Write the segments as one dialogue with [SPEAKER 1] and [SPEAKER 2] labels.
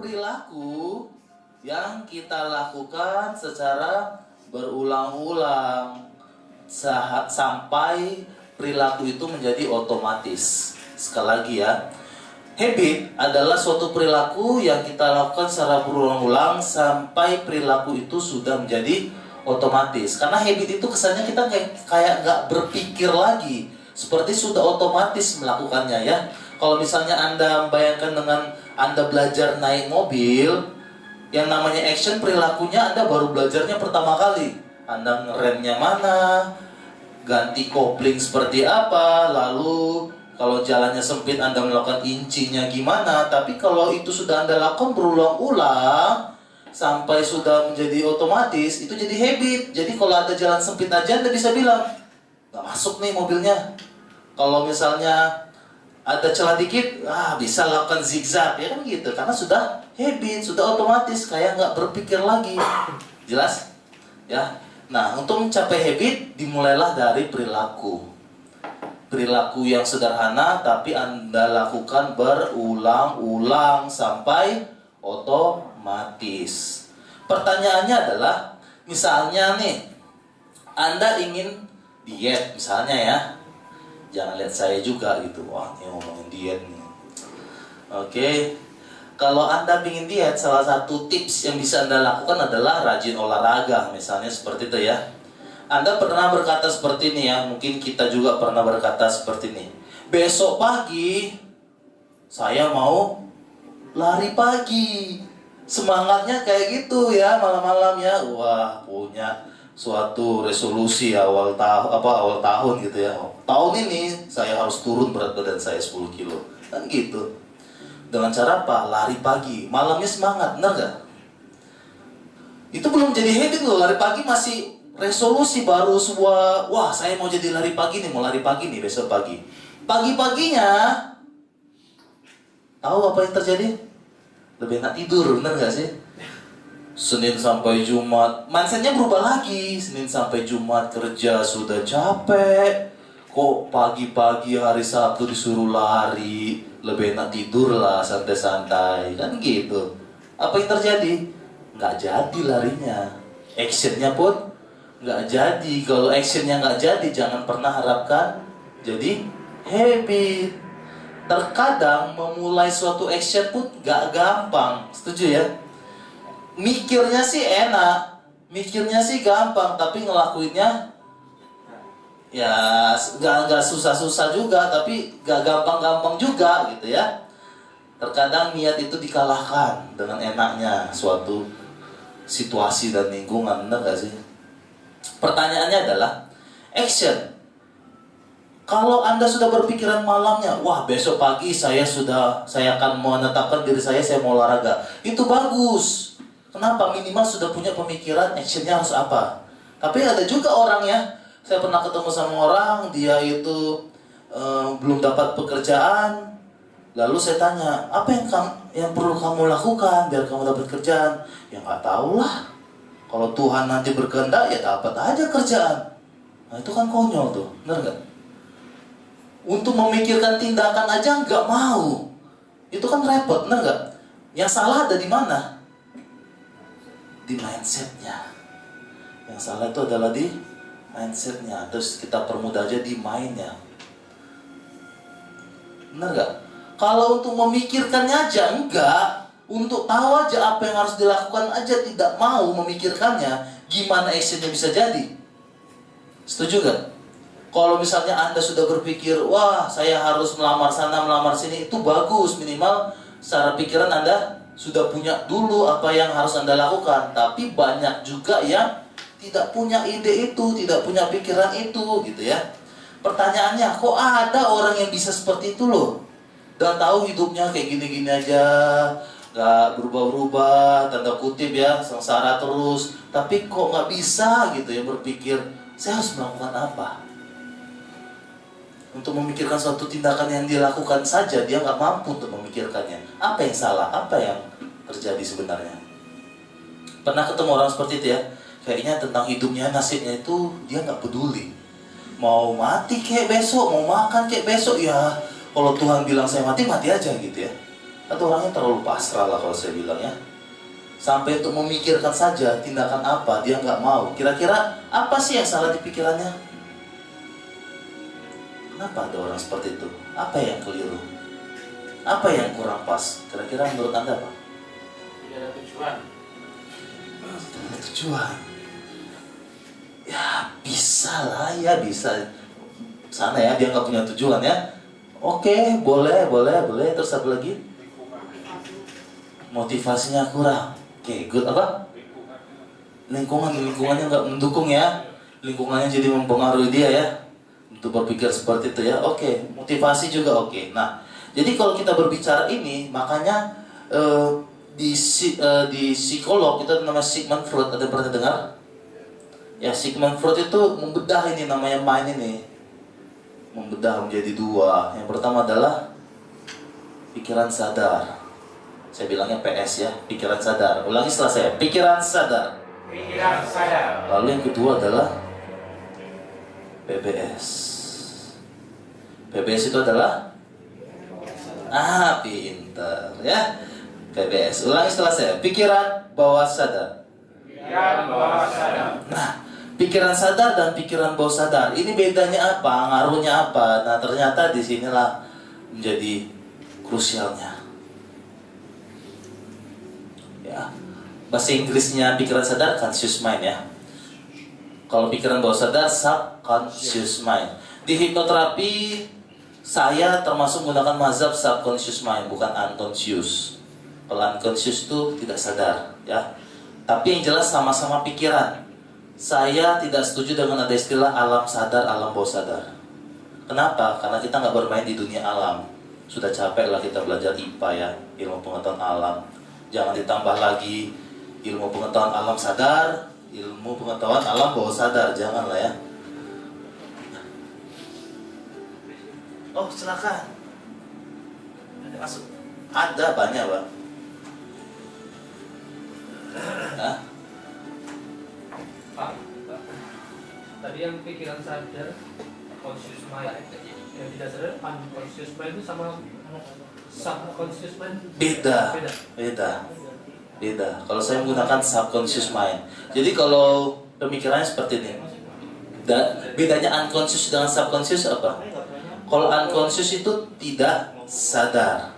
[SPEAKER 1] perilaku yang kita lakukan secara berulang-ulang sampai perilaku itu menjadi otomatis. Sekali lagi ya, habit adalah suatu perilaku yang kita lakukan secara berulang-ulang sampai perilaku itu sudah menjadi otomatis. Karena habit itu kesannya kita kayak nggak berpikir lagi, seperti sudah otomatis melakukannya ya. Kalau misalnya Anda bayangkan dengan Anda belajar naik mobil, yang namanya action perilakunya Anda baru belajarnya pertama kali. Anda ngeremnya mana, ganti kopling seperti apa, lalu kalau jalannya sempit Anda melakukan incinya gimana. Tapi kalau itu sudah Anda lakukan berulang-ulang sampai sudah menjadi otomatis, itu jadi habit. Jadi kalau ada jalan sempit aja Anda bisa bilang, nggak masuk nih mobilnya. Kalau misalnya ada celah dikit, bisa lakukan zigzag, ya kan gitu. Karena sudah habit, sudah otomatis, kayak nggak berpikir lagi. Jelas? Ya. Nah, untuk mencapai habit, dimulailah dari perilaku. Perilaku yang sederhana, tapi Anda lakukan berulang-ulang sampai otomatis. Pertanyaannya adalah, misalnya nih, Anda ingin diet, misalnya ya. Jangan lihat saya juga gitu, wah ini ngomongin diet nih. Oke, kalau Anda ingin diet, salah satu tips yang bisa Anda lakukan adalah rajin olahraga, misalnya seperti itu ya. Anda pernah berkata seperti ini ya, mungkin kita juga pernah berkata seperti ini. Besok pagi, saya mau lari pagi. Semangatnya kayak gitu ya, malam-malam ya. Wah, punya suatu resolusi awal tahun gitu ya. Tahun ini saya harus turun berat badan saya 10 kilo. Kan gitu. Dengan cara apa? Lari pagi. Malamnya semangat, benar gak? Itu belum jadi habit loh. Lari pagi masih resolusi, baru sebuah, wah saya mau jadi lari pagi nih, mau lari pagi nih besok pagi. Pagi-paginya, tahu apa yang terjadi? Lebih enak tidur, benar gak sih? Senin sampai Jumat, mindsetnya berubah lagi. Senin sampai Jumat kerja sudah capek, kok pagi-pagi hari Sabtu disuruh lari, lebih enak tidur lah, santai-santai, kan gitu. Apa yang terjadi? Nggak jadi larinya, actionnya pun nggak jadi. Kalau actionnya nggak jadi, jangan pernah harapkan jadi habit. Terkadang memulai suatu action pun nggak gampang, setuju ya? Mikirnya sih enak, mikirnya sih gampang, tapi ngelakuinnya ya nggak susah-susah juga, tapi nggak gampang-gampang juga gitu ya. Terkadang niat itu dikalahkan dengan enaknya suatu situasi dan lingkungan, benar nggak sih? Pertanyaannya adalah action. Kalau Anda sudah berpikiran malamnya, wah besok pagi saya akan menetapkan diri saya mau olahraga. Itu bagus. Kenapa? Minimal sudah punya pemikiran actionnya harus apa. Tapi ada juga orang ya, saya pernah ketemu sama orang, dia itu belum dapat pekerjaan. Lalu saya tanya, apa yang perlu kamu lakukan biar kamu dapat kerjaan? Ya nggak tahu lah. Kalau Tuhan nanti berkehendak ya dapat aja kerjaan. Nah itu kan konyol tuh, benar nggak? Untuk memikirkan tindakan aja nggak mau. Itu kan repot, benar nggak? Yang salah ada di mana? Di mindsetnya. Yang salah itu adalah di mindsetnya. Terus kita permudah aja di mindnya. Benar nggak? Kalau untuk memikirkannya aja enggak, untuk tahu aja apa yang harus dilakukan aja tidak mau memikirkannya, gimana actionnya bisa jadi? Setuju gak? Kalau misalnya Anda sudah berpikir, wah saya harus melamar sana, melamar sini, itu bagus. Minimal secara pikiran Anda sudah punya dulu apa yang harus Anda lakukan. Tapi banyak juga yang tidak punya ide itu, tidak punya pikiran itu gitu ya. Pertanyaannya, kok ada orang yang bisa seperti itu loh? Dan tahu hidupnya kayak gini-gini aja, gak berubah-ubah, tanda kutip ya, sengsara terus. Tapi kok gak bisa gitu ya berpikir, saya harus melakukan apa? Untuk memikirkan suatu tindakan yang dia lakukan saja, dia gak mampu untuk memikirkannya. Apa yang salah? Apa yang terjadi sebenarnya? Pernah ketemu orang seperti itu ya? Kayaknya tentang hidupnya, nasibnya itu, dia gak peduli. Mau mati kayak besok, mau makan kayak besok, ya kalau Tuhan bilang saya mati, mati aja gitu ya. Atau orangnya terlalu pasrah lah kalau saya bilang ya. Sampai untuk memikirkan saja tindakan apa dia nggak mau. Kira-kira apa sih yang salah di pikirannya? Kenapa ada orang seperti itu? Apa yang keliru? Apa yang kurang pas? Kira-kira menurut Anda Pak?
[SPEAKER 2] Tidak ada tujuan.
[SPEAKER 1] Tidak ada tujuan. Ya bisa lah, ya bisa. Sana ya, dia nggak punya tujuan ya. Oke, boleh. Terus apa lagi? Motivasinya kurang. Oke, good apa? Lingkungannya nggak mendukung ya. Lingkungannya jadi mempengaruhi dia ya untuk berpikir seperti itu ya. Oke, motivasi juga oke. Nah, jadi kalau kita berbicara ini, makanya di psikolog kita namanya Sigmund Freud. Ada pernah dengar? Ya, Sigmund Freud itu membedah ini namanya mind ini. Membedah menjadi dua. Yang pertama adalah pikiran sadar. Saya bilangnya PS ya, pikiran sadar. Ulangi setelah saya, pikiran sadar.
[SPEAKER 2] Pikiran sadar.
[SPEAKER 1] Lalu yang kedua adalah PBS. PBS itu adalah pintar ya. PBS. Ulangi setelah saya, pikiran bawah sadar.
[SPEAKER 2] Pikiran bawah sadar.
[SPEAKER 1] Nah, pikiran sadar dan pikiran bawah sadar ini bedanya apa? Ngaruhnya apa? Nah, ternyata disinilah menjadi krusialnya. Ya, bahasa Inggrisnya pikiran sadar conscious mind ya. Kalau pikiran bawah sadar subconscious mind. Di hipnoterapi saya termasuk menggunakan mazhab subconscious mind, bukan unconscious. Kalau unconscious itu tidak sadar ya. Tapi yang jelas sama-sama pikiran. Saya tidak setuju dengan ada istilah alam sadar, alam bawah sadar. Kenapa? Karena kita nggak bermain di dunia alam. Sudah capek lah kita belajar IPA ya, ilmu pengetahuan alam. Jangan ditambah lagi ilmu pengetahuan alam sadar, ilmu pengetahuan alam bawah sadar. Janganlah ya. Oh, silakan. Ada masuk. Ada banyak, Pak. Hah?
[SPEAKER 3] Pak, tadi yang pikiran sadar, conscious mind, yang tidak sadar, unconscious mind itu sama subconscious mind?
[SPEAKER 1] Beda. Kalau saya menggunakan subconscious mind. Jadi kalau pemikirannya seperti ini. Bedanya unconscious dengan subconscious apa? Kalau unconscious itu tidak sadar.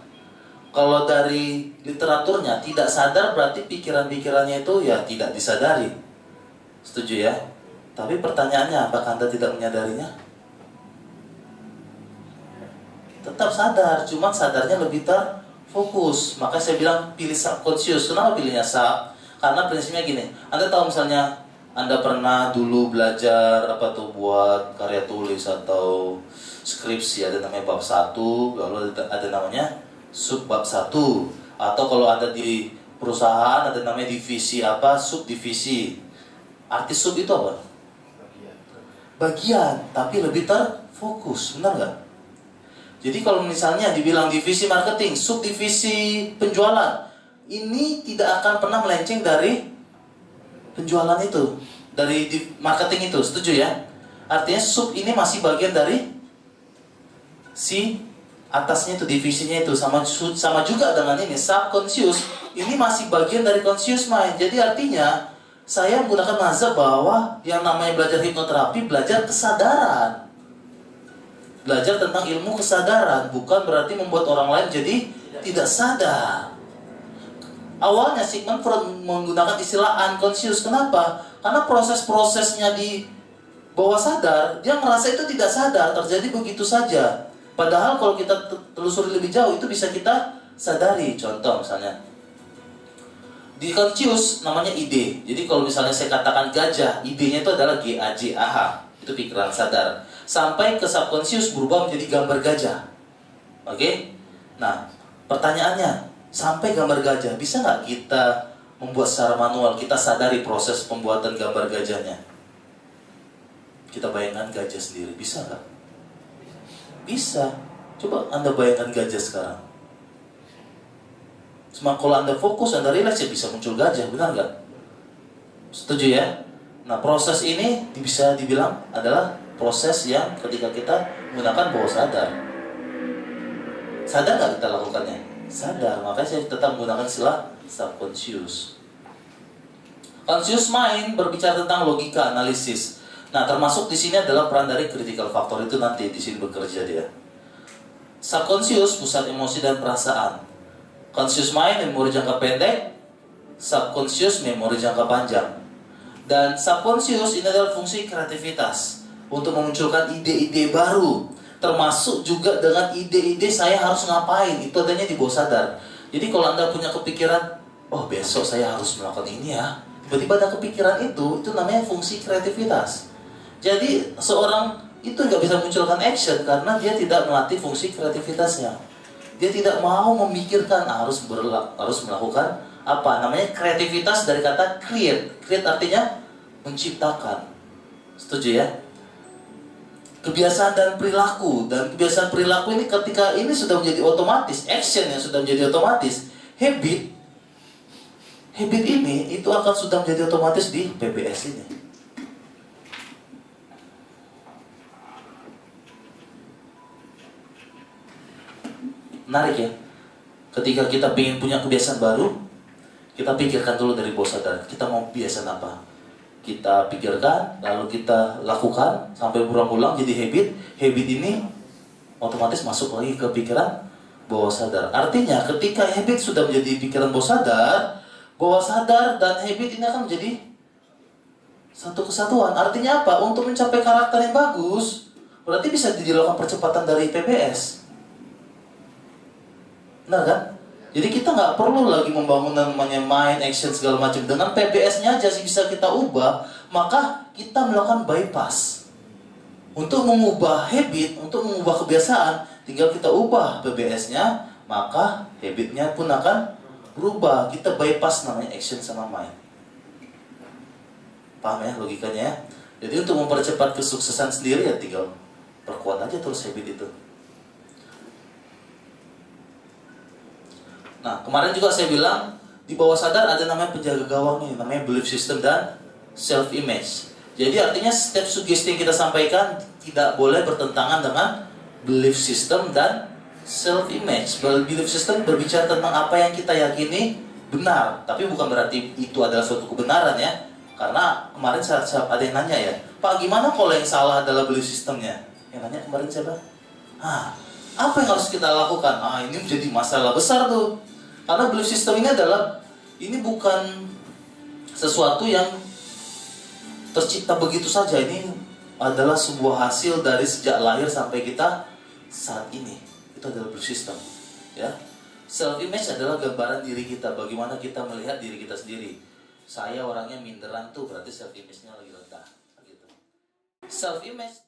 [SPEAKER 1] Kalau dari literaturnya tidak sadar berarti pikiran-pikirannya itu ya tidak disadari. Setuju ya? Tapi pertanyaannya, apakah Anda tidak menyadarinya? Tetap sadar, cuma sadarnya lebih terfokus. Maka saya bilang pilih subconscious. Kenapa pilihnya sub? Karena prinsipnya gini, Anda tahu misalnya Anda pernah dulu belajar apa tuh buat karya tulis atau skripsi, ada namanya bab 1, lalu ada namanya subbab 1. Atau kalau ada di perusahaan ada namanya divisi apa, subdivisi. Arti sub itu apa? Bagian, tapi lebih terfokus, benar nggak? Jadi kalau misalnya dibilang divisi marketing, subdivisi penjualan, ini tidak akan pernah melenceng dari penjualan itu, dari marketing itu, setuju ya? Artinya sub ini masih bagian dari si atasnya itu, divisinya itu, sama juga dengan ini subconscious, ini masih bagian dari conscious mind. Jadi artinya saya menggunakan mazhab bahwa yang namanya belajar hipnoterapi, belajar kesadaran, belajar tentang ilmu kesadaran, bukan berarti membuat orang lain jadi tidak sadar. Awalnya Sigmund Freud menggunakan istilah unconscious. Kenapa? Karena proses-prosesnya di bawah sadar, dia merasa itu tidak sadar, terjadi begitu saja. Padahal kalau kita telusuri lebih jauh, itu bisa kita sadari. Contoh misalnya, di conscious namanya ide. Jadi kalau misalnya saya katakan gajah, idenya itu adalah GAJAH. Itu pikiran sadar. Sampai ke subconscious berubah menjadi gambar gajah. Oke? Nah, pertanyaannya, sampai gambar gajah, bisa nggak kita membuat secara manual, kita sadari proses pembuatan gambar gajahnya? Kita bayangkan gajah sendiri, bisa nggak? Bisa. Coba Anda bayangkan gajah sekarang. Cuma kalau Anda fokus, Anda relax, ya bisa muncul gajah, benar nggak? Setuju ya? Nah, proses ini bisa dibilang adalah proses yang ketika kita menggunakan bawah sadar. Sadar nggak kita lakukannya? sadar. Makanya saya tetap menggunakan istilah subconscious. Conscious mind berbicara tentang logika, analisis. Nah, termasuk di sini adalah peran dari critical factor itu nanti di sini bekerja dia. Subconscious pusat emosi dan perasaan. Conscious mind memori jangka pendek, subconscious memori jangka panjang. Dan subconscious ini adalah fungsi kreativitas untuk memunculkan ide-ide baru, termasuk juga dengan ide-ide saya harus ngapain, itu adanya di bawah sadar. Jadi kalau Anda punya kepikiran, oh besok saya harus melakukan ini ya, tiba-tiba ada kepikiran itu namanya fungsi kreativitas. Jadi seorang itu nggak bisa munculkan action karena dia tidak melatih fungsi kreativitasnya. Dia tidak mau memikirkan harus melakukan apa namanya kreativitas dari kata create. Create artinya menciptakan. Setuju ya? Kebiasaan dan perilaku, dan kebiasaan perilaku ini ketika ini sudah menjadi otomatis, action yang sudah menjadi otomatis, habit ini itu akan sudah menjadi otomatis di PBS ini. Menarik ya. Ketika kita ingin punya kebiasaan baru, kita pikirkan dulu dari bawah sadar, kita mau kebiasaan apa. Kita pikirkan, lalu kita lakukan sampai berulang-ulang jadi habit. Habit ini otomatis masuk lagi ke pikiran bawah sadar. Artinya ketika habit sudah menjadi pikiran bawah sadar dan habit ini akan menjadi satu kesatuan. Artinya apa? Untuk mencapai karakter yang bagus, berarti bisa dilakukan percepatan dari PBS. Benar kan? Jadi kita nggak perlu lagi membangun namanya mind, action, segala macam. Dengan PBS-nya aja bisa kita ubah, maka kita melakukan bypass. Untuk mengubah habit, untuk mengubah kebiasaan, tinggal kita ubah PBS-nya, maka habitnya pun akan berubah. Kita bypass namanya action sama mind. Paham ya logikanya ya? Jadi untuk mempercepat kesuksesan sendiri ya tinggal perkuat aja terus habit itu. Nah, kemarin juga saya bilang di bawah sadar ada namanya penjaga gawang nih, namanya belief system dan self image. Jadi artinya setiap sugesti yang kita sampaikan tidak boleh bertentangan dengan belief system dan self image. Belief system berbicara tentang apa yang kita yakini benar, tapi bukan berarti itu adalah suatu kebenaran ya. Karena kemarin ada yang nanya ya, Pak gimana kalau yang salah adalah belief systemnya? Yang nanya kemarin siapa? Apa yang harus kita lakukan? Ini menjadi masalah besar tuh. Karena belief system ini bukan sesuatu yang tercipta begitu saja. Ini adalah sebuah hasil dari sejak lahir sampai kita saat ini. Itu adalah belief system. Ya, self image adalah gambaran diri kita. Bagaimana kita melihat diri kita sendiri. Saya orangnya minderan tuh, berarti self image-nya lagi rendah. Gitu. Self image.